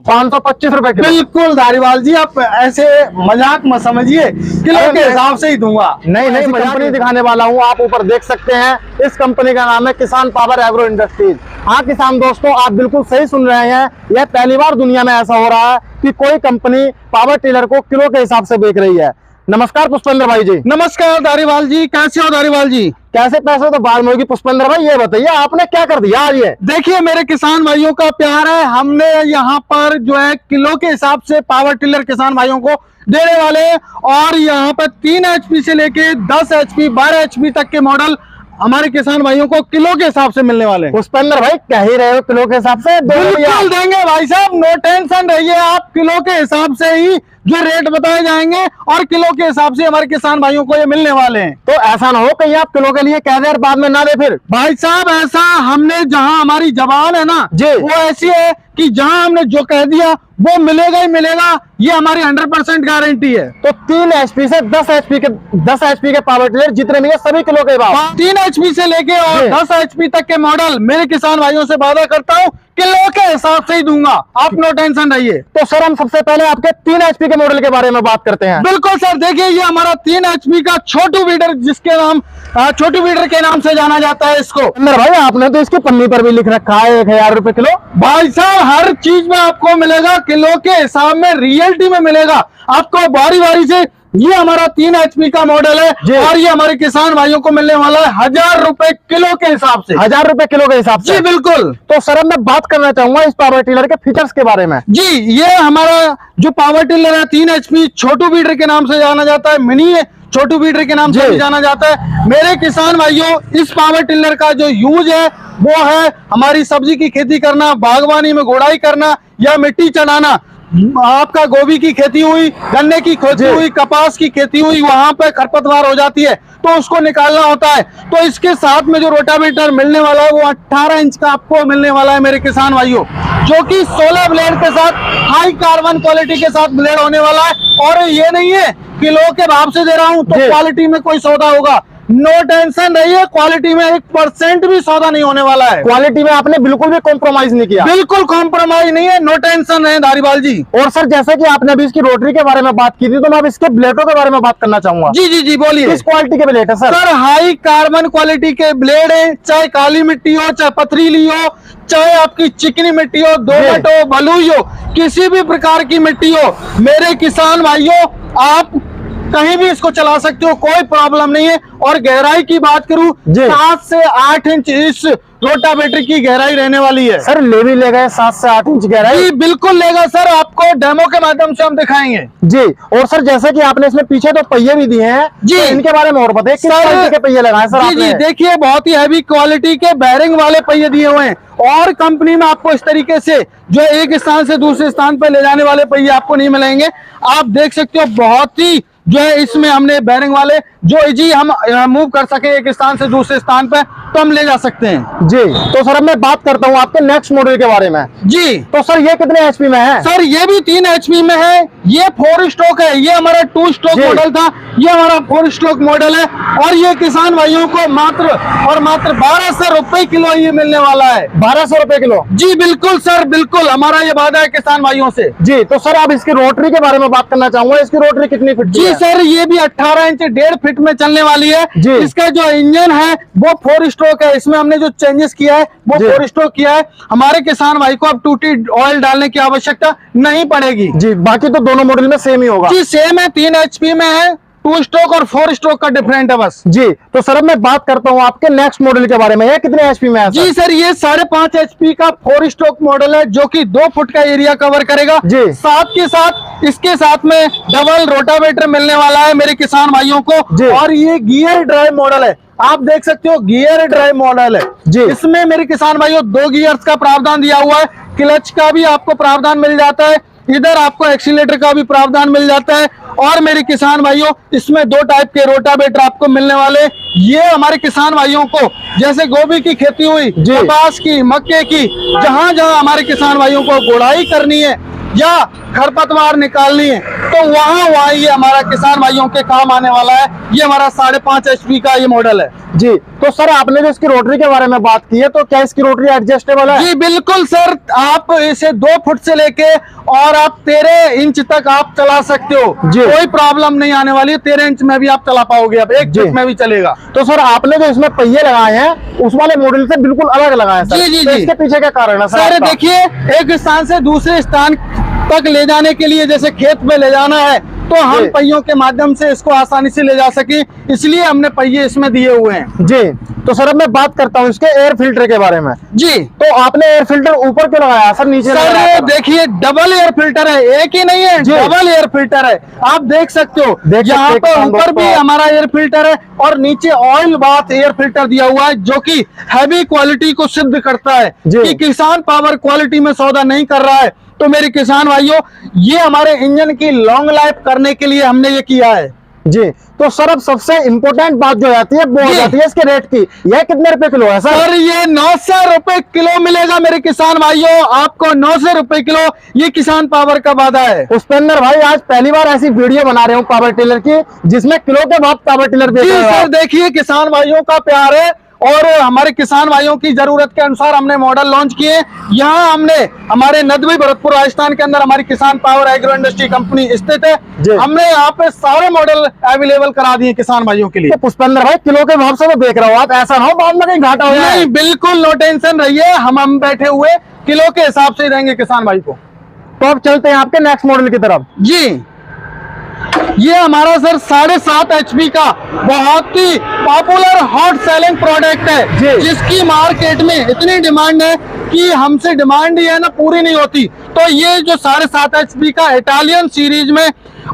₹525 kilo. बिल्कुल धारीवाल जी, आप ऐसे मजाक मत समझिए, किलो के हिसाब से ही दूंगा। नहीं नहीं, कंपनी दिखाने वाला हूँ। आप ऊपर देख सकते हैं, इस कंपनी का नाम है किसान पावर एग्रो इंडस्ट्रीज। हाँ किसान दोस्तों, आप बिल्कुल सही सुन रहे हैं। यह पहली बार दुनिया में ऐसा हो रहा है कि कोई कंपनी पावर टिलर को किलो के हिसाब से बेच रही है। नमस्कार पुष्पेंद्र भाई जी। नमस्कार धारीवाल जी, कैसे हो धारीवाल जी? कैसे पैसे तो बाद में होगी पुष्पेंद्र भाई, ये बताइए आपने क्या कर दिया आज ये? देखिए मेरे किसान भाइयों का प्यार है, हमने यहाँ पर जो है किलो के हिसाब से पावर टिलर किसान भाइयों को देने वाले हैं। और यहाँ पर 3 HP से लेके 10 HP 12 HP तक के मॉडल हमारे किसान भाइयों को किलो के हिसाब से मिलने वाले हैं। पुष्पेंद्र भाई कह ही रहे हो किलो के हिसाब से? बिल्कुल देंगे भाई साहब, नो टेंशन रहिए आप। किलो के हिसाब से ही जो रेट बताए जाएंगे और किलो के हिसाब से हमारे किसान भाइयों को ये मिलने वाले हैं। तो ऐसा ना हो कहीं आप किलो के लिए कह दे और बाद में ना दे फिर। भाई साहब ऐसा हमने, जहां हमारी जबान है ना जी, वो ऐसी है कि जहां हमने जो कह दिया वो मिलेगा ही मिलेगा, ये हमारी 100% गारंटी है। तो 3 HP से 10 HP के पावर टिलर जितने भी है सभी किलो के भाव। 3 HP से लेके और 10 HP तक के मॉडल मेरे किसान भाइयों से वादा करता हूँ किलो के हिसाब से ही दूंगा, आप नो टेंशन रहिए। तो सर हम सबसे पहले आपके 3 HP के मॉडल के बारे में बात करते हैं। बिल्कुल सर, देखिए ये हमारा 3 HP का छोटू वीडर, जिसके नाम छोटू वीडर के नाम से जाना जाता है इसको। अंदर भाई आपने तो इसकी पन्नी पर भी लिख रखा है 1000 रुपए किलो। भाई साहब हर चीज में आपको मिलेगा किलो के हिसाब में, रियलिटी में मिलेगा आपको बारी बारी से। ये हमारा 3 HP का मॉडल है और ये हमारे किसान भाइयों को मिलने वाला है 1000 रुपए किलो के हिसाब से। 1000 रुपए किलो के हिसाब से? जी बिल्कुल। तो सर मैं बात करना चाहूंगा इस पावर टिलर के फीचर्स के बारे में। जी, ये हमारा जो पावर टिलर है 3 HP छोटू वीडर के नाम से जाना जाता है, मिनी है छोटू वीडर के नाम से भी जाना जाता है। मेरे किसान भाइयों, इस पावर टिलर का जो यूज है वो है हमारी सब्जी की खेती करना, बागवानी में गोड़ाई करना या मिट्टी चढ़ाना। आपका गोभी की खेती हुई, गन्ने की खेती हुई, कपास की खेती हुई, वहां पे खरपतवार हो जाती है तो उसको निकालना होता है। तो इसके साथ में जो रोटावेटर मिलने वाला है वो 18 इंच का आपको मिलने वाला है मेरे किसान भाइयों, जो कि 16 ब्लेड के साथ हाई कार्बन क्वालिटी के साथ ब्लेड होने वाला है। और ये नहीं है किलो के भाव से दे रहा हूं तो क्वालिटी में कोई सौदा होगा, नो टेंशन रहिए, क्वालिटी में 1% भी सौदा नहीं होने वाला है। क्वालिटी में आपने बिल्कुल भी कॉम्प्रोमाइज नहीं किया? बिल्कुल कॉम्प्रोमाइज नहीं है, नो टेंशन रहे धारीवाल जी। और सर जैसे कि आपने अभी इसकी रोटरी के बारे में बात की थी, तो मैं अब इसके ब्लेडों के बारे में बात करना चाहूंगा। जी जी जी बोलिए। किस क्वालिटी के ब्लेड है sir? Sir high carbon quality के ब्लेड है, चाहे काली मिट्टी हो, चाहे पथरीली हो, चाहे आपकी चिकनी मिट्टी हो, दोमट हो, बलुई हो, किसी भी प्रकार की मिट्टी हो, मेरे किसान भाइयों आप कहीं भी इसको चला सकते हो, कोई प्रॉब्लम नहीं है। और गहराई की बात करूं 7 से 8 इंच इस रोटावेटर की गहराई रहने वाली है। सर ले भी लेगा 7 से 8 इंच गहराई? जी बिल्कुल लेगा सर, आपको डेमो के माध्यम से हम दिखाएंगे जी। और सर जैसे कि आपने इसमें पीछे तो पहिए भी दिए हैं जी, तो इनके बारे में और बताइए किस क्वालिटी के पहिए लगाए सर? जी जी देखिए, बहुत ही हैवी क्वालिटी के बैरिंग वाले पहिए दिए हुए हैं और कंपनी में आपको इस तरीके से जो एक स्थान से दूसरे स्थान पर ले जाने वाले पहिए आपको नहीं मिलेंगे। आप देख सकते हो बहुत ही जो है इसमें हमने बैरिंग वाले जो इजी हम मूव कर सके एक स्थान से दूसरे स्थान पे तो हम ले जा सकते हैं जी। तो सर अब मैं बात करता हूँ आपके नेक्स्ट मॉडल के बारे में। जी तो सर ये कितने HP में है? सर ये भी 3 HP में है, ये 4 स्ट्रोक है, ये हमारा 2 स्ट्रोक मॉडल था, ये हमारा 4 स्ट्रोक मॉडल है। और ये किसान भाइयों को मात्र और मात्र 1200 रुपए किलो ये मिलने वाला है। 1200 रुपए किलो? जी बिल्कुल सर, बिल्कुल हमारा ये वादा है किसान भाइयों से। जी। तो सर आप इसकी रोटरी के बारे में बात करना चाहूंगा, इसकी रोटरी कितनी फीट? जी सर ये भी 18 इंच 1.5 फीट में चलने वाली है जी। इसका जो इंजन है वो 4 स्ट्रोक है, इसमें हमने जो चेंजेस किया है वो 4 स्ट्रोक किया है। हमारे किसान भाई को अब टूटी ऑयल डालने की आवश्यकता नहीं पड़ेगी जी। बाकी तो दोनों मॉडल में सेम ही होगा? जी सेम है, 3 HP में है, 2 स्ट्रोक और 4 स्ट्रोक का डिफरेंट है बस जी। तो सर अब मैं बात करता हूँ आपके नेक्स्ट मॉडल के बारे में, ये कितने HP में है? जी सर ये 5.5 HP का 4 स्ट्रोक मॉडल है जो कि 2 फुट का एरिया कवर करेगा जी। साथ के साथ इसके साथ में डबल रोटावेटर मिलने वाला है मेरे किसान भाइयों को। और ये गियर ड्राइव मॉडल है, आप देख सकते हो गियर ड्राइव मॉडल है जी। इसमें मेरे किसान भाइयों 2 गियर्स का प्रावधान दिया हुआ है, क्लच का भी आपको प्रावधान मिल जाता है, इधर आपको एक्सीलेटर का भी प्रावधान मिल जाता है। और मेरे किसान भाइयों इसमें 2 टाइप के रोटावेटर आपको मिलने वाले। ये हमारे किसान भाइयों को जैसे गोभी की खेती हुई, कपास की, मक्के की, जहां जहां हमारे किसान भाइयों को गोड़ाई करनी है या खरपतवार निकालनी है तो वहाँ ये हमारा किसान भाइयों के काम आने वाला है। ये हमारा 5.5 HP का ये मॉडल है। जी, तो सर आपने जो इसकी रोटरी के बारे में बात की है, तो क्या इसकी रोटरी एडजस्टेबल है? जी बिल्कुल सर, आप इसे 2 फुट से लेके और आप 13 इंच तक आप चला सकते हो। जी। कोई प्रॉब्लम नहीं आने वाली है, 13 इंच में भी आप चला पाओगे, अब 1 फुट में भी चलेगा। तो सर आपने जो इसमें पहिए लगाए हैं उस वाले मॉडल से बिल्कुल अलग लगाए हैं सर। जी, जी, तो जी। इसके पीछे क्या कारण है सर आपका? देखिए, एक स्थान से दूसरे स्थान तक ले जाने के लिए, जैसे खेत में ले जाना है, तो हम जी। पहियों के माध्यम से इसको आसानी से ले जा सके, इसलिए हमने पहिए इसमें दिए हुए हैं। जी, तो सर अब मैं बात करता हूँ इसके एयर फिल्टर के बारे में। जी तो आपने एयर फिल्टर ऊपर क्यों लगाया सर, नीचे लगाया सर था? देखिए, डबल एयर फिल्टर है, एक ही नहीं है, जी। डबल एयर फिल्टर है। आप देख सकते हो, देख सकते यहाँ हैं पर किसान ऊपर भी दोस्तों। हमारा एयर फिल्टर है और नीचे ऑयल बाथ एयर फिल्टर दिया हुआ है, जो कि हैवी क्वालिटी को सिद्ध करता है जी। कि किसान पावर क्वालिटी में सौदा नहीं कर रहा है। तो मेरे किसान भाइयों, ये हमारे इंजन की लॉन्ग लाइफ करने के लिए हमने ये किया है। जी, तो सर अब सबसे इम्पोर्टेंट बात जो आती है वो हो जी। जाती है इसके रेट की। यह कितने रुपए किलो है सर? सर ये 900 रुपए किलो मिलेगा मेरे किसान भाइयों, आपको 900 रुपए किलो, ये किसान पावर का वादा है। पुष्पेंद्र भाई आज पहली बार ऐसी वीडियो बना रहे हूँ पावर टिलर की, जिसमें किलो के बाद पावर टिलर बेच जी रहे हो सर, आप। देखिए किसान भाइयों का प्यार है और हमारे किसान भाइयों की जरूरत के अनुसार हमने मॉडल लॉन्च किए। यहाँ हमने हमारे नदवी भरतपुर राजस्थान के अंदर हमारी किसान पावर एग्रो इंडस्ट्री कंपनी स्थित जी। है। हमने यहाँ पे सारे मॉडल अवेलेबल करा दिए किसान भाइयों के लिए। तो पुष्पेंद्र भाई किलो के भाव से तो देख रहे हो आप, ऐसा ना हो बाद में कहीं घाटा हो जाए। नहीं बिल्कुल नो टेंशन रहिए, हम बैठे हुए किलो के हिसाब से देंगे किसान भाई को। तो अब चलते हैं आपके नेक्स्ट मॉडल की तरफ। जी, ये हमारा सर 7.5 HP का बहुत ही पॉपुलर हॉट सेलिंग प्रोडक्ट है, जी। जिसकी मार्केट में इतनी डिमांड है कि हमसे डिमांड ही है ना पूरी नहीं होती। तो ये जो 7.5 HP का इटालियन सीरीज में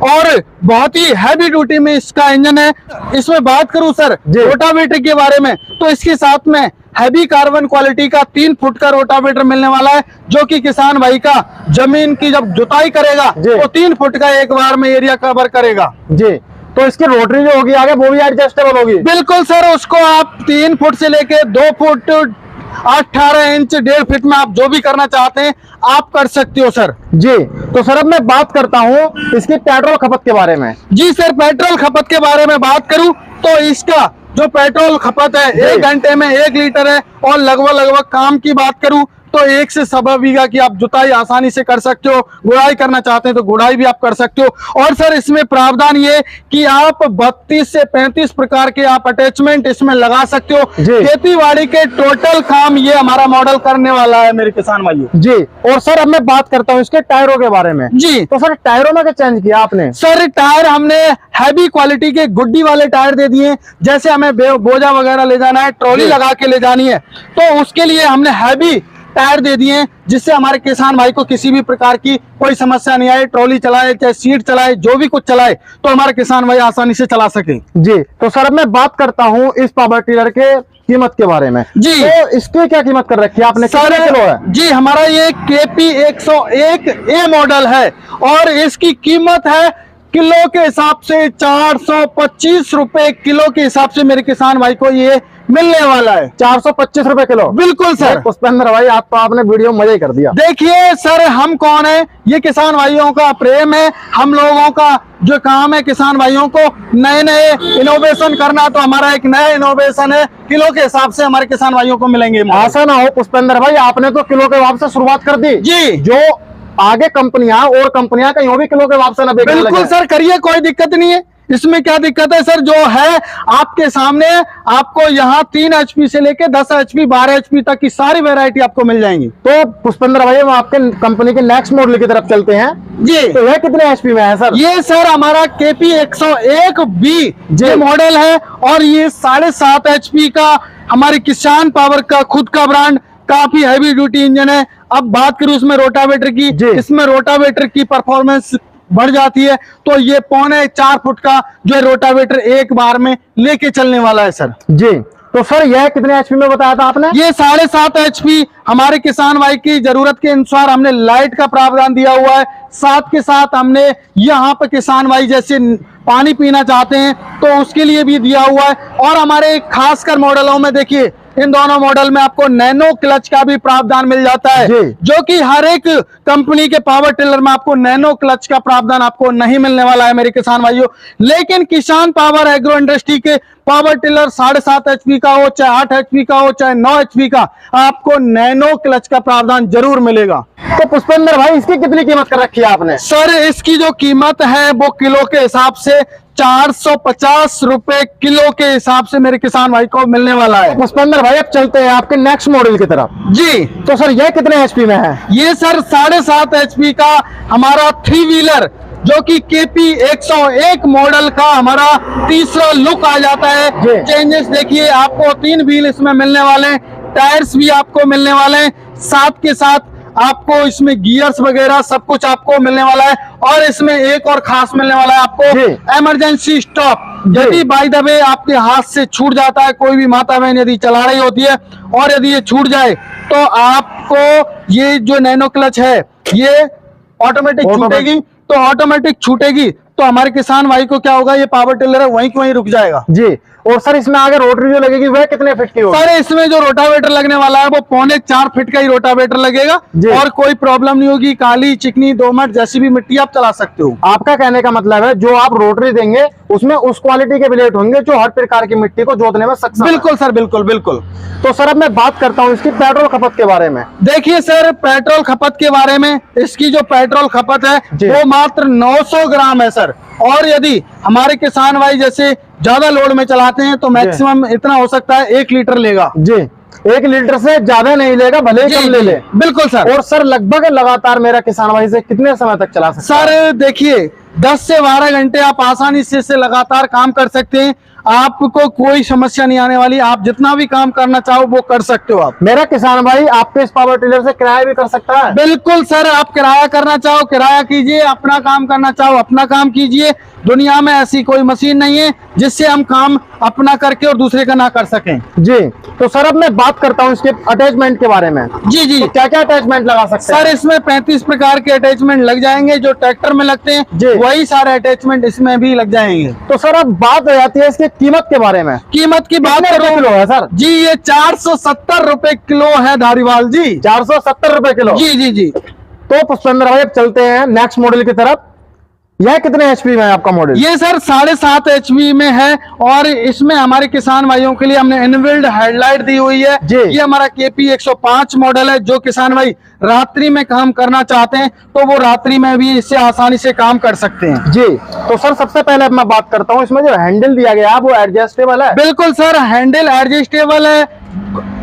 और बहुत ही हैवी ड्यूटी में इसका इंजन है। इसमें बात करूं सर जी। रोटावेटर के बारे में, तो इसके साथ में हैवी कार्बन क्वालिटी का 3 फुट का रोटावेटर मिलने वाला है, जो कि किसान भाई का जमीन की जब जुताई करेगा जी। तो 3 फुट का एक बार में एरिया कवर करेगा। जी, तो इसकी रोटरी जो होगी आगे वो भी एडजस्टेबल होगी? बिल्कुल सर, उसको आप 3 फुट से लेके 2 फुट 18 इंच 1.5 फीट में आप जो भी करना चाहते हैं आप कर सकते हो सर। जी, तो सर अब मैं बात करता हूँ इसकी पेट्रोल खपत के बारे में। जी सर, पेट्रोल खपत के बारे में बात करूं तो इसका जो पेट्रोल खपत है जी। 1 घंटे में 1 लीटर है और लगभग काम की बात करूं तो 1 से 1.25 बीघा की आप जुताई आसानी से कर सकते हो। गुड़ाई करना चाहते हैं तो गुड़ाई भी आप कर सकते हो। और सर इसमें प्रावधान ये कि आप 32 से 35 प्रकार के आप अटैचमेंट इसमें लगा सकते हो। जी। खेती बाड़ी के टोटल काम ये हमारा मॉडल करने वाला है मेरे किसान भाइयों। जी, और सर अब मैं बात करता हूँ इसके टायरों के बारे में। जी तो सर टायरों में क्या चेंज किया आपने? सर, टायर हमने हैवी क्वालिटी के गुड्डी वाले टायर दे दिए। जैसे हमें बोझा वगैरह ले जाना है, ट्रॉली जी। लगा के ले जानी है, तो उसके लिए हमने हैवी टायर दे दिए, जिससे हमारे किसान भाई को किसी भी प्रकार की कोई समस्या नहीं आए। ट्रॉली चलाए चाहे सीट चलाए, जो भी कुछ चलाए, तो हमारे किसान भाई आसानी से चला सके। जी, तो सर अब मैं बात करता हूँ इस पावर टिलर के कीमत के बारे में। जी। तो इसकी क्या कीमत कर रखी है आपने, कितने किलो है? जी, हमारा ये KP 101A मॉडल है और इसकी कीमत है किलो के हिसाब से 425 रुपए किलो के हिसाब से मेरे किसान भाई को ये मिलने वाला है। 425 रुपए किलो? बिल्कुल सर। पुष्पेंद्र भाई आप तो आपने वीडियो में मजा ही कर दिया। देखिए सर, हम कौन है, ये किसान भाइयों का प्रेम है। हम लोगों का जो काम है किसान भाइयों को नए नए इनोवेशन करना, तो हमारा एक नया इनोवेशन है। किलो के हिसाब से हमारे किसान भाइयों को मिलेंगे मॉडल। ऐसा ना हो पुष्पेंद्र भाई, आपने तो किलो के भाव से शुरुआत कर दी। जी जो आगे कंपनियां और कंपनियां कहीं और भी किलो के भाव से ना बेचने बिल्कुल लगे। सर, करिए, कोई दिक्कत नहीं है। इसमें क्या दिक्कत है सर, जो है आपके सामने, आपको यहाँ 3 HP से लेके 10 HP 12 HP तक की सारी वैरायटी आपको मिल जाएंगी। तो पुष्पेंद्र भाई हम आपके कंपनी के नेक्स्ट मॉडल की तरफ चलते हैं। जी, तो यह कितने HP में है सर? ये सर हमारा KP 101B ये मॉडल है और ये 7.5 HP का हमारे किसान पावर का खुद का ब्रांड, काफी हैवी ड्यूटी इंजन है। अब बात करूं इसमें रोटावेटर की, जी। इसमें रोटावेटर की परफॉर्मेंस बढ़ जाती है, तो ये 3.25 फुट का जो है रोटावेटर एक बार में लेके चलने वाला है सर। जी, तो सर यह कितने HP में बताया था आपने? ये 7.5 HP हमारे किसान भाई की जरूरत के अनुसार हमने लाइट का प्रावधान दिया हुआ है। साथ के साथ हमने यहाँ पे किसान भाई जैसे पानी पीना चाहते हैं तो उसके लिए भी दिया हुआ है। और हमारे खासकर मॉडलों में देखिए इन दोनों मॉडल में आपको नैनो क्लच का भी प्रावधान मिल जाता है, जी। जो कि हर एक कंपनी के पावर टिलर में आपको नैनो क्लच का प्रावधान आपको नहीं मिलने वाला है मेरे किसान भाइयों। लेकिन किसान पावर एग्रो इंडस्ट्री के पावर टिलर 7.5 HP का हो, चाहे 8 HP का हो, चाहे 9 HP का, आपको नैनो क्लच का प्रावधान जरूर मिलेगा। तो पुष्पेंद्र भाई, इसकी कितनी कीमत कर रखी है आपने? सर इसकी जो कीमत है वो किलो के हिसाब से 450 रुपए किलो के हिसाब से मेरे किसान भाई को मिलने वाला है। पुष्पेंद्र भाई, अब चलते हैं आपके नेक्स्ट मॉडल की तरफ। जी, तो सर ये कितने HP में है? ये सर 7.5 HP का हमारा 3 व्हीलर, जो कि KP 101 मॉडल का हमारा तीसरा लुक आ जाता है। जी। चेंजेस देखिए, आपको 3 व्हील इसमें मिलने वाले हैं, टायर्स भी आपको मिलने वाले हैं, साथ के साथ आपको इसमें गियर्स वगैरह सब कुछ आपको मिलने वाला है। और इसमें एक और खास मिलने वाला है आपको, जी। Emergency stop. जी। यदि बाय द वे आपके हाथ से छूट जाता है, कोई भी माता बहन यदि चला रही होती है और यदि ये छूट जाए, तो आपको ये जो नैनो क्लच है ये ऑटोमेटिक छूटेगी। तो ऑटोमेटिक छूटेगी तो हमारे किसान भाई को क्या होगा, ये पावर टिलर है वहीं के वहीं रुक जाएगा। जी। और सर इसमें आगे रोटरी जो लगेगी वह कितने फीट की होगी? सर इसमें जो रोटावेटर लगने वाला है वो 3.25 फीट का ही रोटावेटर लगेगा जी। और कोई प्रॉब्लम नहीं होगी। काली, चिकनी, दोमट जैसी भी मिट्टी आप चला सकते हो। आपका कहने का मतलब है जो आप रोटरी देंगे उसमें उस क्वालिटी के ब्लेड होंगे जो हर प्रकार की मिट्टी को जोतने में सक्षम है। बिल्कुल सर, बिल्कुल बिल्कुल। तो सर अब मैं बात करता हूँ इसकी पेट्रोल खपत के बारे में। देखिए सर, पेट्रोल खपत के बारे में, इसकी जो पेट्रोल खपत है जी। वो मात्र 900 ग्राम है सर। और यदि हमारे किसान भाई जैसे ज्यादा लोड में चलाते हैं तो मैक्सिमम इतना हो सकता है 1 लीटर लेगा। जी, 1 लीटर से ज्यादा नहीं लेगा, भले ही कम ले ले। बिल्कुल सर। और सर लगभग लगातार मेरा किसान भाई से कितने समय तक चला सकता है? सर देखिए, 10 से 12 घंटे आप आसानी से इससे लगातार काम कर सकते हैं। आपको कोई समस्या नहीं आने वाली। आप जितना भी काम करना चाहो वो कर सकते हो। आप मेरा किसान भाई आपके इस पावर टिलर से किराया भी कर सकता है? बिल्कुल सर, आप किराया करना चाहो किराया कीजिए, अपना काम करना चाहो अपना काम कीजिए। दुनिया में ऐसी कोई मशीन नहीं है जिससे हम काम अपना करके और दूसरे का ना कर सकें। जी। तो सर अब मैं बात करता हूँ इसके अटैचमेंट के बारे में। जी जी। तो क्या क्या अटैचमेंट लगा सकते हैं? सर इसमें 35 प्रकार के अटैचमेंट लग जाएंगे, जो ट्रैक्टर में लगते हैं जी। वही सारे अटैचमेंट इसमें भी लग जाएंगे। तो सर अब बात हो जाती है इसकी कीमत के बारे में। कीमत की बात कितने करो किलो है सर? जी, ये 470 रुपए किलो है धारीवाल जी। 470 रुपए किलो। जी जी जी। तो पुष्पेंद्र भाई अब चलते हैं नेक्स्ट मॉडल की तरफ। यह कितने HP में है आपका मॉडल? ये सर 7.5 HP में है और इसमें हमारे किसान भाइयों के लिए हमने इनबिल्ड हेडलाइट दी हुई है। जी। ये हमारा KP 105 मॉडल है। जो किसान भाई रात्रि में काम करना चाहते हैं तो वो रात्रि में भी इससे आसानी से काम कर सकते हैं। जी। तो सर सबसे पहले अब मैं बात करता हूँ, इसमें जो हैंडल दिया गया है वो एडजस्टेबल है? बिल्कुल सर, हैंडल एडजस्टेबल है,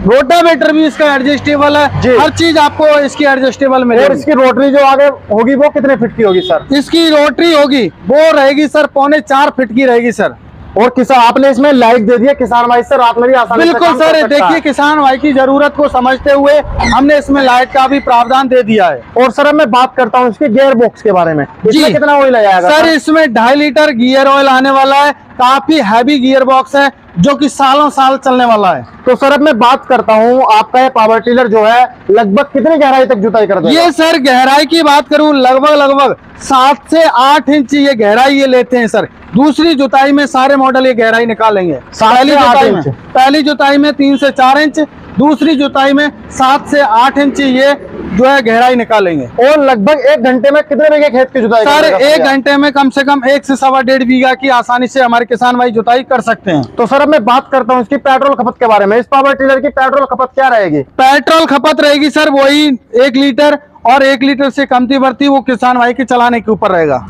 रोटावेटर भी इसका एडजस्टेबल है, जी। हर चीज आपको इसकी एडजस्टेबल और मिलेगी। इसकी रोटरी जो आगे होगी वो कितने फीट की होगी सर? इसकी रोटरी होगी वो रहेगी सर 3.25 फीट की रहेगी सर। और किसान आपने इसमें लाइट दे दिया, किसान भाई से रात में भी आसानी से बिल्कुल काम कर सर, सकता देखिए है। किसान भाई की जरूरत को समझते हुए हमने इसमें लाइट का भी प्रावधान दे दिया है। और सर अब मैं बात करता हूँ इसके गियर बॉक्स के बारे में। इसमें जी। कितना ऑयल आएगा सर इसमें 2.5 लीटर गियर ऑयल आने वाला है। काफी हैवी गियर बॉक्स है जो कि सालों साल चलने वाला है। तो सर अब मैं बात करता हूँ, आपका ये पावर टिलर जो है लगभग कितनी गहराई तक जुताई कर देगा? ये सर गहराई की बात करूं, लगभग 7 से 8 इंच ये गहराई ये लेते हैं सर। दूसरी जुताई में सारे मॉडल ये गहराई निकालेंगे। 7 से 8 इंच। पहली जुताई में 3 से 4 इंच, दूसरी जुताई में 7 से 8 इंच ये जो है गहराई निकालेंगे। और लगभग 1 घंटे में कितने बीघे खेत की जुताई सर कर देगा? 1 घंटे में कम से कम 1 से 1.5 बीघा की आसानी से हमारे किसान भाई जुताई कर सकते हैं। तो सर अब मैं बात करता हूँ इसकी पेट्रोल खपत के बारे में। इस पावर टिलर की पेट्रोल खपत क्या रहेगी? पेट्रोल खपत रहेगी सर वही 1 लीटर, और 1 लीटर से कमती बढ़ती वो किसान भाई के चलाने के ऊपर रहेगा।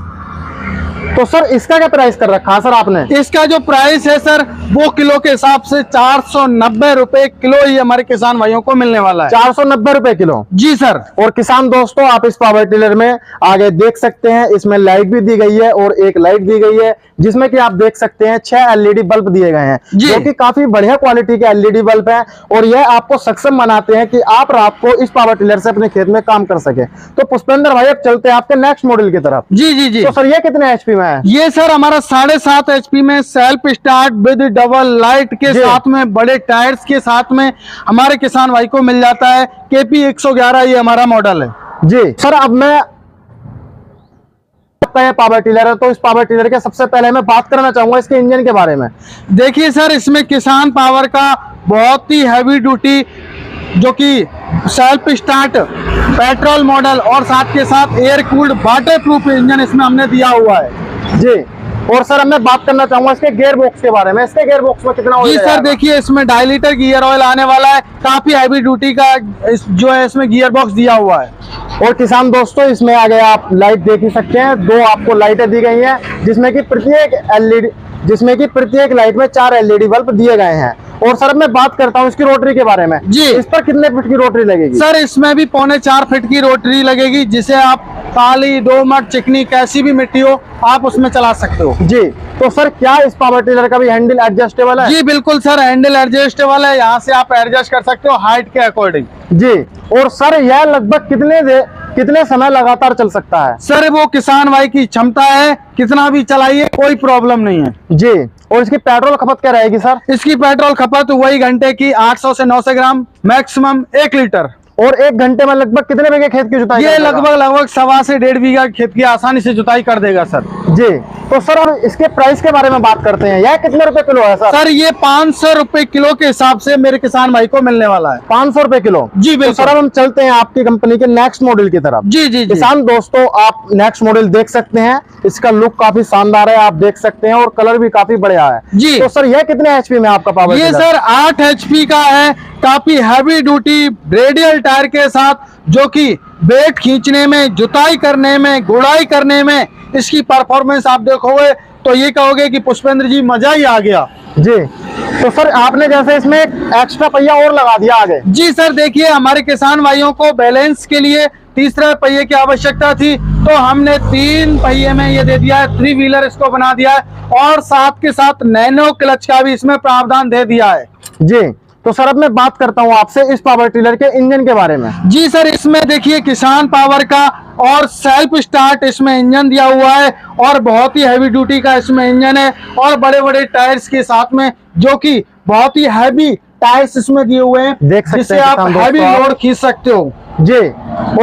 तो सर इसका क्या प्राइस कर रखा है सर आपने? इसका जो प्राइस है सर वो किलो के हिसाब से 490 रुपए किलो ही हमारे किसान भाइयों को मिलने वाला है। 490 रुपए किलो। जी सर। और किसान दोस्तों आप इस पावर टिलर में आगे देख सकते हैं, इसमें लाइट भी दी गई है और एक लाइट दी गई है जिसमें कि आप देख सकते हैं 6 LED बल्ब दिए गए हैं जो कि काफी बढ़िया क्वालिटी के LED बल्ब हैं और यह आपको सक्षम बनाते हैं कि आप रात को इस पावर टिलर से अपने खेत में काम कर सके। तो पुष्पेंद्र भाई अब चलते हैं आपके नेक्स्ट मॉडल की तरफ। जी जी जी। तो सर ये कितने HP में है? ये सर हमारा 7.5 HP में self start with double light के साथ में बड़े टायर्स के साथ में हमारे किसान भाई को मिल जाता है। KP 111 ये हमारा मॉडल है। जी सर अब मैं पावर टिलर है तो इस पावर टिलर के सबसे पहले मैं बात करना चाहूंगा इसके इंजन के बारे में। देखिए सर इसमें किसान पावर का बहुत ही हैवी ड्यूटी जो कि सेल्फ स्टार्ट पेट्रोल मॉडल और साथ के साथ air cooled water proof engine इसमें हमने दिया हुआ है जी। और सर अब मैं बात करना चाहूंगा इसके गियर बॉक्स के बारे में। इसके गियर बॉक्स में कितना जी ऑयल सर, जाएगा? देखिए इसमें 2.5 लीटर गियर ऑयल आने वाला है। काफी हैवी ड्यूटी का जो है इसमें गियर बॉक्स दिया हुआ है। और किसान दोस्तों इसमें आगे आप लाइट देख ही सकते हैं, 2 आपको लाइटें दी गई हैं जिसमें कि प्रत्येक लाइट में 4 एलईडी बल्ब दिए गए हैं। और सर अब मैं बात करता हूँ इसकी रोटरी के बारे में। जी। इस पर कितने फीट की रोटरी लगेगी? सर इसमें भी 3.25 फीट की रोटरी लगेगी, जिसे आप काली, दोमट, चिकनी कैसी भी मिट्टी हो आप उसमें चला सकते हो। जी। तो सर क्या इस पावर टिलर का भी हैंडल एडजस्टेबल है? जी बिल्कुल सर, हैंडल एडजस्टेबल है, यहाँ से आप एडजस्ट कर सकते हो हाइट के अकॉर्डिंग। जी। और सर यह लगभग कितने समय लगातार चल सकता है? सर वो किसान भाई की क्षमता है, कितना भी चलाइए कोई प्रॉब्लम नहीं है। जी। और इसकी पेट्रोल खपत क्या रहेगी सर? इसकी पेट्रोल खपत वही घंटे की 800 से 900 ग्राम, मैक्सिमम 1 लीटर। और 1 घंटे में लगभग कितने बीघे खेत की जुताई ये कर देगा? लगभग 1.25 से 1.5 बीघा खेत की आसानी से जुताई कर देगा सर। जी। तो सर और इसके प्राइस के बारे में बात करते हैं, यह कितने रुपए किलो है सर? सर ये 500 रुपए किलो के हिसाब से मेरे किसान भाई को मिलने वाला है। 500 रुपए किलो? जी तो बिल्कुल। सर अब हम चलते हैं आपकी कंपनी के नेक्स्ट मॉडल की तरफ। जी जी जी। किसान दोस्तों आप नेक्स्ट मॉडल देख सकते हैं, इसका लुक काफी शानदार है, आप देख सकते हैं, और कलर भी काफी बढ़िया है। जी। तो सर यह कितने एचपी में आपका पावर ये टिलर? सर 8 HP का है, काफी हैवी ड्यूटी रेडियल टायर के साथ, जो कि वेट खींचने में, जुताई करने में, गुड़ाई करने में इसकी परफॉर्मेंस आप देखोगे तो ये कहोगे कि पुष्पेंद्र जी मजा ही आ गया। जी। तो सर आपने जैसे इसमें एक एक्स्ट्रा पहिया और लगा दिया आगे। जी सर, देखिए हमारे किसान भाइयों को बैलेंस के लिए तीसरे पहिए की आवश्यकता थी, तो हमने 3 पहिए में ये दे दिया है, 3 व्हीलर इसको बना दिया है, और साथ के साथ नैनो क्लच का भी इसमें प्रावधान दे दिया है। जी। तो सर अब मैं बात करता हूँ आपसे इस पावर टिलर के इंजन के बारे में। जी सर, इसमें देखिए किसान पावर का और सेल्फ स्टार्ट इसमें इंजन दिया हुआ है, और बहुत ही हैवी ड्यूटी का इसमें इंजन है, और बड़े बड़े टायर्स के साथ में, जो कि बहुत ही हैवी टायर्स इसमें दिए हुए हैं, देख सकते जिससे हैं आप किसान हैवी दोस्तों लोड खींच सकते हो। जी।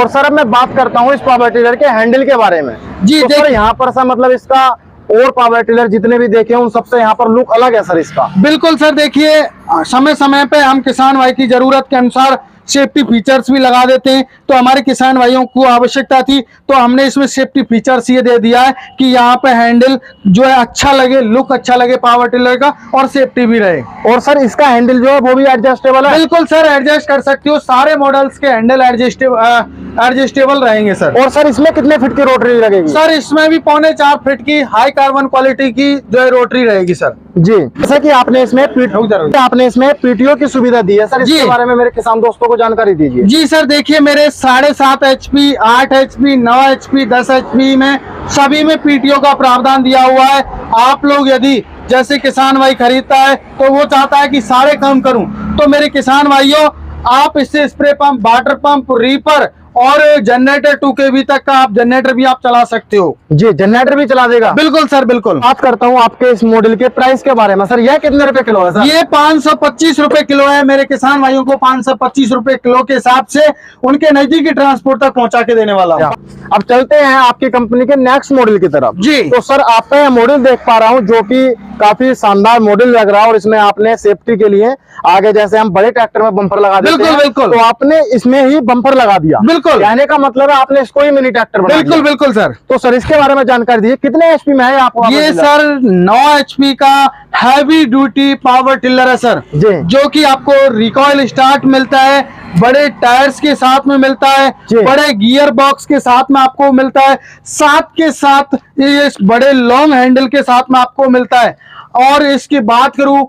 और सर अब मैं बात करता हूँ इस पावर टिलर के हैंडल के बारे में। जी, तो सर यहाँ पर सर मतलब इसका और पावर टिलर जितने भी देखे उन सबसे यहाँ पर लुक अलग है सर इसका। बिल्कुल सर, देखिए समय समय पे हम किसान भाई की जरूरत के अनुसार सेफ्टी फीचर्स भी लगा देते हैं, तो हमारे किसान भाइयों को आवश्यकता थी तो हमने इसमें सेफ्टी फीचर्स ये दे दिया है कि यहाँ पे हैंडल जो है अच्छा लगे, लुक अच्छा लगे पावर टिलर का, और सेफ्टी भी रहे। और सर इसका हैंडल जो है वो भी एडजस्टेबल है? बिल्कुल सर, एडजस्ट कर सकते हो, सारे मॉडल्स के हैंडल एडजस्टेबल रहेंगे सर। और सर इसमें कितने फीट की रोटरी लगेगी? सर इसमें भी 3.25 फीट की हाई कार्बन क्वालिटी की जो है रोटरी रहेगी सर। जी। जैसा कि आपने इसमें पीटीओ की सुविधा दी है सर, इसके बारे में मेरे किसान दोस्तों को जानकारी दीजिए। जी सर, देखिए मेरे 7.5 HP, 8 HP, 9 HP, 10 HP में सभी में पीटीओ का प्रावधान दिया हुआ है। आप लोग यदि जैसे किसान भाई खरीदता है तो वो चाहता है कि सारे काम करूं, तो मेरे किसान भाइयों आप इससे spray pump, water pump, reaper और जनरेटर 2 kV तक का आप जनरेटर भी आप चला सकते हो। जी, जनरेटर भी चला देगा? बिल्कुल सर, बिल्कुल। बात करता हूँ आपके इस मॉडल के प्राइस के बारे में सर, यह कितने रुपए किलो है सर? ये 525 रुपए किलो है। मेरे किसान भाइयों को 525 रुपए किलो के हिसाब से उनके नजदीकी ट्रांसपोर्ट तक पहुंचा के देने वाला हूं। अब चलते हैं आपकी कंपनी के नेक्स्ट मॉडल की तरफ। जी। तो सर आपका यह मॉडल देख पा रहा हूँ जो कि काफी शानदार मॉडल लग रहा है, और इसमें आपने सेफ्टी के लिए आगे जैसे हम बड़े ट्रैक्टर में बम्पर लगा देते हैं, बिल्कुल। तो आपने इसमें ही बम्पर लगा दिया। बिल्कुल। कहने का मतलब है आपने इसको ही मिनी ट्रैक्टर बना दिया। बिल्कुल सर। तो सर इसके बारे में जानकारी दीजिए, कितने एचपी में है आपको? ये सर 9 HP का हैवी ड्यूटी पावर टिलर है सर जी, जो कि आपको रिकॉइल स्टार्ट मिलता है, बड़े टायर्स के साथ में मिलता है, बड़े गियर बॉक्स के साथ में आपको मिलता है, साथ के साथ ये बड़े लॉन्ग हैंडल के साथ में आपको मिलता है। और इसकी बात करूं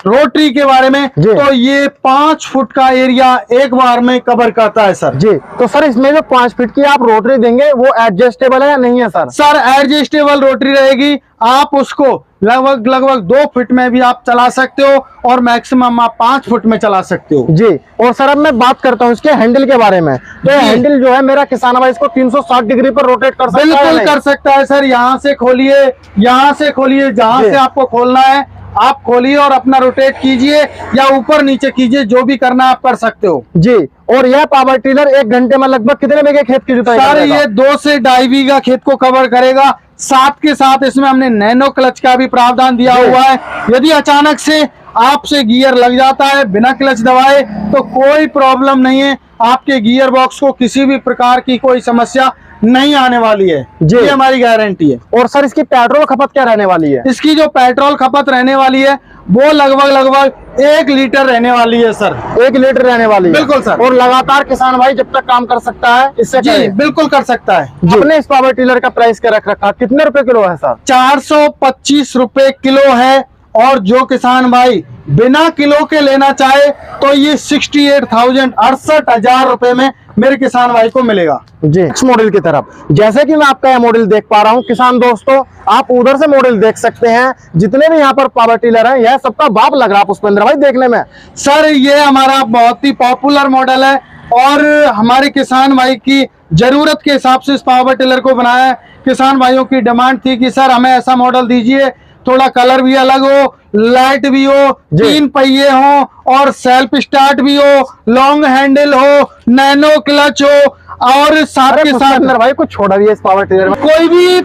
रोटरी के बारे में तो ये 5 फुट का एरिया एक बार में कवर करता है सर। जी। तो सर इसमें जो 5 फीट की आप रोटरी देंगे वो एडजस्टेबल है या नहीं है सर? सर एडजस्टेबल रोटरी रहेगी, आप उसको लगभग 2 फीट में भी आप चला सकते हो, और मैक्सिमम आप 5 फुट में चला सकते हो। जी। और सर अब मैं बात करता हूँ इसके हैंडल के बारे में। तो हैंडल जो है मेरा किसान भाई इसको 360 डिग्री पर रोटेट कर सकता है? बिल्कुल कर सकता है सर। यहाँ से खोलिए, यहाँ से खोलिए, जहाँ से आपको खोलना है आप खोलिए और अपना रोटेट कीजिए या ऊपर नीचे कीजिए, जो भी करना आप कर सकते हो। जी। और यह पावर टिलर 1 घंटे में लगभग कितने बीघे खेत की जुताई सर करेगा? ये 2 से 2.5 बीघा खेत को कवर करेगा। साथ के साथ इसमें हमने नैनो क्लच का भी प्रावधान दिया हुआ है। यदि अचानक से आपसे गियर लग जाता है बिना क्लच दबाए तो कोई प्रॉब्लम नहीं है, आपके गियर बॉक्स को किसी भी प्रकार की कोई समस्या नहीं आने वाली है जी। ये हमारी गारंटी है। और सर इसकी पेट्रोल खपत क्या रहने वाली है? इसकी जो पेट्रोल खपत रहने वाली है वो लगभग 1 लीटर रहने वाली है सर। 1 लीटर रहने वाली है। बिल्कुल सर। और लगातार किसान भाई जब तक काम कर सकता है इससे जी करे। बिल्कुल कर सकता है। आपने इस पावर टिलर का प्राइस क्या रख रखा, कितने रुपए किलो है सर? 425 रुपए किलो है। और जो किसान भाई बिना किलो के लेना चाहे तो ये 68,000 रुपए में मेरे किसान भाई को मिलेगा जी। इस मॉडल की तरफ जैसे कि मैं आपका यह मॉडल देख पा रहा हूं किसान दोस्तों, आप उधर से मॉडल देख सकते हैं। जितने भी यहाँ पर पावर टिलर है यह सबका बाप लग रहा है पुष्पेंद्र भाई देखने में। सर ये हमारा बहुत ही पॉपुलर मॉडल है और हमारे किसान भाई की जरूरत के हिसाब से इस पावर टिलर को बनाया है। किसान भाइयों की डिमांड थी कि सर हमें ऐसा मॉडल दीजिए, थोड़ा कलर भी अलग हो, लाइट भी हो, 3 पहिए हो और सेल्फ स्टार्ट भी हो, लॉन्ग हैंडल हो, नैनो क्लच हो और साथ के साथ भाई कुछ छोड़ा भी है इस पावर टिलर में। कोई भी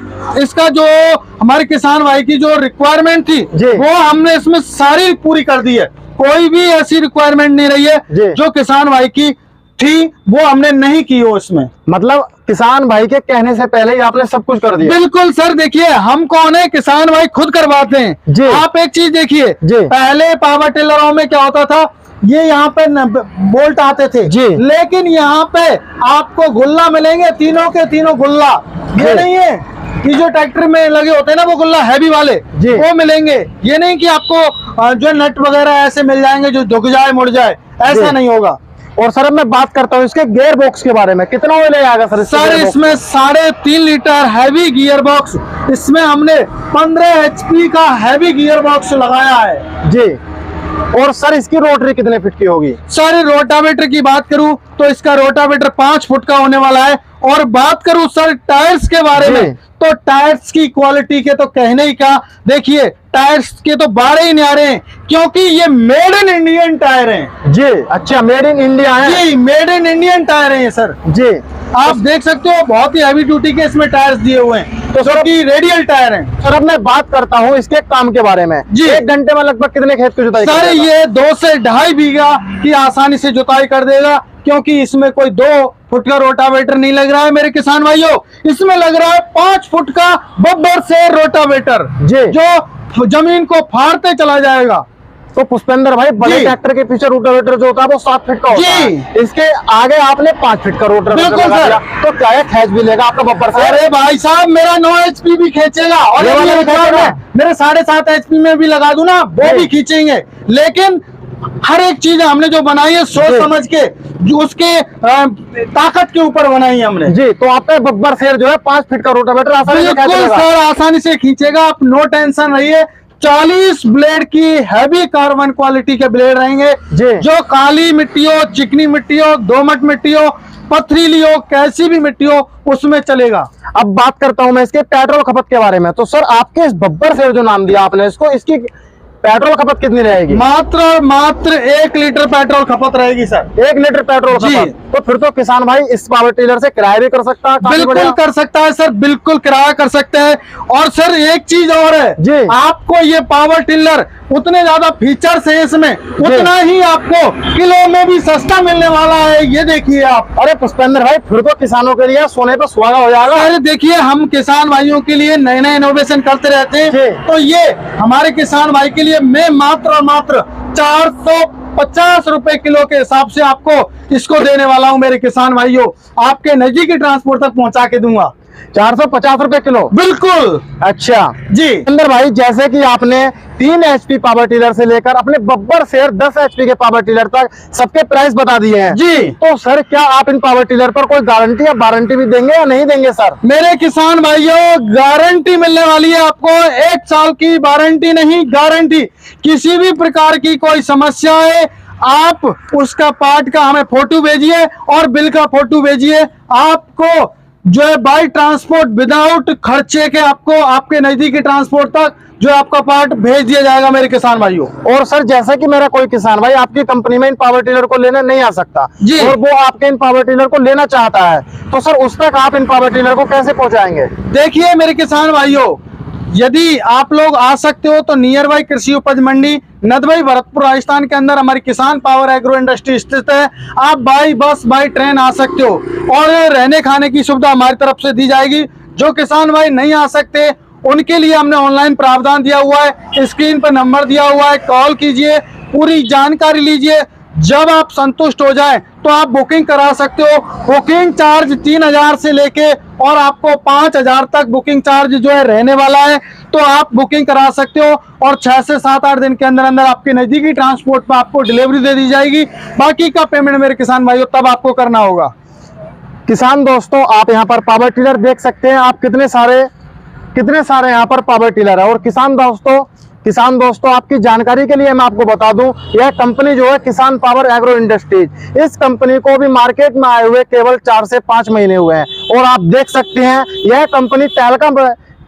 इसका जो हमारे किसान भाई की जो रिक्वायरमेंट थी वो हमने इसमें सारी पूरी कर दी है। कोई भी ऐसी रिक्वायरमेंट नहीं रही है जो किसान भाई की थी वो हमने नहीं की हो इसमें। मतलब किसान भाई के कहने से पहले ही आपने सब कुछ कर दिया। बिल्कुल सर। देखिए हम कौन है, किसान भाई खुद करवाते हैं जी। आप एक चीज देखिए, जी। पहले पावर टिलरों में क्या होता था, ये यहाँ पे बोल्ट आते थे जी। लेकिन यहाँ पे आपको गुल्ला मिलेंगे, तीनों के तीनों गुल्ला। ये नहीं है कि जो ट्रैक्टर में लगे होते हैं ना वो गुल्ला हैवी वाले जी। वो मिलेंगे। ये नहीं कि आपको जो नट वगैरह ऐसे मिल जाएंगे जो झुक जाए मुड़ जाए, ऐसा नहीं होगा। और सर अब मैं बात करता हूँ इसके गियर बॉक्स के बारे में, कितना ऑयल आएगा सर? सर इसमें 3.5 लीटर हैवी गियर बॉक्स, इसमें हमने 15 HP का हैवी गियर बॉक्स लगाया है जी। और सर इसकी रोटरी कितने फीट की होगी? सर रोटावेटर की बात करूं तो इसका रोटावेटर 5 फुट का होने वाला है। और बात करूं सर टायर्स के बारे में तो टायर्स की क्वालिटी के तो कहने ही क्या, देखिए टायर्स के तो बारे ही न्यारे हैं क्योंकि ये मेड इन इंडियन टायर हैं जी। अच्छा मेड इन इंडिया है जी, मेड इन इंडियन टायर हैं सर जी। आप देख सकते हो बहुत ही हैवी ड्यूटी के इसमें टायर्स दिए हुए हैं तो सर की रेडियल टायर हैं। सर अब मैं बात करता हूँ इसके काम के बारे में जी। 1 घंटे में लगभग कितने खेत की जुताई सर ये 2 से 2.5 बीघा की आसानी से जुताई कर देगा क्योंकि इसमें कोई 2 फुट का रोटावेटर नहीं लग रहा है मेरे किसान भाइयों, इसमें लग रहा है 5 फुट का बब्बर से रोटावेटर जी। जो जमीन को फाड़ते चला जाएगा। तो पुष्पेंद्र भाई बड़े ट्रैक्टर के पीछे रोटावेटर जो होता है वो 7 फीट का होता है, इसके आगे आपने 5 फीट का रोटावेटर लगा दिया तो क्या है खींच भी लेगा आपका बब्बर से? अरे भाई साहब मेरा 9 HP भी खींचेगा और मेरे 7.5 HP में भी लगा दूं ना वो भी खींचेंगे। लेकिन हर एक चीज हमने जो बनाई है सोच समझ के, जो उसके ताकत के ऊपर बनाई है हमने जी। तो आपका बब्बर शेर जो है 5 फीट का रोटावेटर आसानी से बिल्कुल सर आसानी से खींचेगा, आप नो टेंशन रहिए। 40 ब्लेड की हैवी कार्बन क्वालिटी के ब्लेड रहेंगे जो काली मिट्टी हो, चिकनी मिट्टी हो, दोमट मिट्टी हो, पथरीली हो, कैसी भी मिट्टी हो उसमें चलेगा। अब बात करता हूं मैं इसके पेट्रोल खपत के बारे में। तो सर आपके इस बब्बर शेर जो नाम दिया आपने इसको, इसकी पेट्रोल खपत कितनी रहेगी? मात्र 1 लीटर पेट्रोल खपत रहेगी सर। 1 लीटर पेट्रोल खपत। तो फिर तो किसान भाई इस पावर टिलर से किराया भी कर सकता है। बिल्कुल कर सकता है सर, बिल्कुल किराया कर सकते हैं। और सर एक चीज और है जी, आपको ये पावर टिलर उतने ज्यादा फीचर्स है इसमें, उतना ही आपको किलो में भी सस्ता मिलने वाला है। ये देखिए आप। अरे पुष्पेंद्र भाई फिर तो किसानों के लिए सोने पे सुहागा हो जाएगा। अरे देखिए हम किसान भाइयों के लिए नए नए इनोवेशन करते रहते हैं तो ये हमारे किसान भाई के लिए मैं मात्र और मात्र 450 रुपए किलो के हिसाब से आपको इसको देने वाला हूं मेरे किसान भाइयों। आपके नजदीकी ट्रांसपोर्ट तक पहुंचा के दूंगा। 450 रुपए किलो? बिल्कुल। अच्छा जी अंदर भाई जैसे कि आपने 3 HP पावर टिलर से लेकर अपने बब्बर शेर 10 HP के पावर टिलर तक सबके प्राइस बता दिए हैं जी। तो सर क्या आप इन पावर टिलर पर कोई गारंटी या वारंटी भी देंगे या नहीं देंगे सर? मेरे किसान भाइयों गारंटी मिलने वाली है आपको। 1 साल की वारंटी नहीं, गारंटी। किसी भी प्रकार की कोई समस्या है आप उसका पार्ट का हमें फोटो भेजिए और बिल का फोटो भेजिए, आपको जो है बाई ट्रांसपोर्ट विदाउट खर्चे के आपको आपके नजदीकी ट्रांसपोर्ट तक जो आपका पार्ट भेज दिया जाएगा मेरे किसान भाइयों। और सर जैसा कि मेरा कोई किसान भाई आपकी कंपनी में इन पावर टिलर को लेने नहीं आ सकता जी, और वो आपके इन पावर टिलर को लेना चाहता है तो सर उस तक आप इन पावर टिलर को कैसे पहुंचाएंगे? देखिए मेरे किसान भाइयों यदि आप लोग आ सकते हो तो नियर बाई कृषि उपज मंडी नदबई भरतपुर राजस्थान के अंदर हमारी किसान पावर एग्रो इंडस्ट्री स्थित है। आप बाई बस बाई ट्रेन आ सकते हो और रहने खाने की सुविधा हमारी तरफ से दी जाएगी। जो किसान भाई नहीं आ सकते उनके लिए हमने ऑनलाइन प्रावधान दिया हुआ है, स्क्रीन पर नंबर दिया हुआ है, कॉल कीजिए, पूरी जानकारी लीजिए। जब आप संतुष्ट हो जाएं तो आप बुकिंग करा सकते हो। बुकिंग चार्ज 3000 से लेके और आपको 5000 तक बुकिंग चार्ज जो है रहने वाला है। तो आप बुकिंग करा सकते हो और 6 से 7-8 दिन के अंदर अंदर आपके नजदीकी ट्रांसपोर्ट पर आपको डिलीवरी दे दी जाएगी। बाकी का पेमेंट मेरे किसान भाइयों तब आपको करना होगा। किसान दोस्तों, आप यहाँ पर पावर टिलर देख सकते हैं। आप कितने सारे यहाँ पर पावर टिलर है। और किसान दोस्तों आपकी जानकारी के लिए मैं आपको बता दूं, यह कंपनी जो है किसान पावर एग्रो इंडस्ट्रीज, इस कंपनी को भी मार्केट में आए हुए केवल 4 से 5 महीने हुए हैं। और आप देख सकते हैं यह कंपनी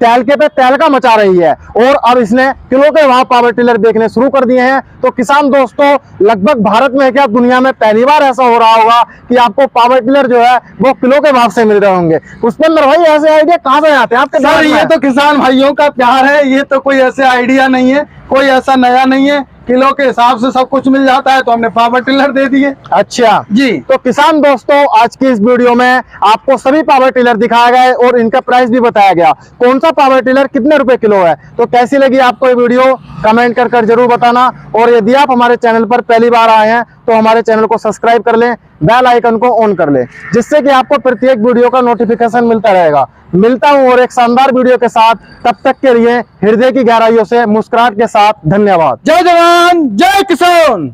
तहलके पे तहलका मचा रही है और अब इसने किलो के भाव पावर टिलर बेचने शुरू कर दिए हैं। तो किसान दोस्तों, लगभग भारत में क्या दुनिया में पहली बार ऐसा हो रहा होगा कि आपको पावर टिलर जो है वो किलो के भाव से मिल रहे होंगे। पुष्पेंद्र भाई, ऐसे आइडिया कहाँ से आते हैं आपके? सर ये तो किसान भाइयों का प्यार है, ये तो कोई ऐसे आइडिया नहीं है, कोई ऐसा नया नहीं है। किलो के हिसाब से सब कुछ मिल जाता है तो हमने पावर टिलर दे दिए। अच्छा जी, तो किसान दोस्तों आज की इस वीडियो में आपको सभी पावर टिलर दिखाया गया है और इनका प्राइस भी बताया गया, कौन सा पावर टिलर कितने रुपए किलो है। तो कैसी लगी आपको ये वीडियो कमेंट कर जरूर बताना। और यदि आप हमारे चैनल पर पहली बार आए हैं तो हमारे चैनल को सब्सक्राइब कर लें, बेल आइकन को ऑन कर लें, जिससे कि आपको प्रत्येक वीडियो का नोटिफिकेशन मिलता रहेगा। मिलता हूं और एक शानदार वीडियो के साथ, तब तक के लिए हृदय की गहराइयों से मुस्कुराहट के साथ धन्यवाद। जय जवान जय किसान।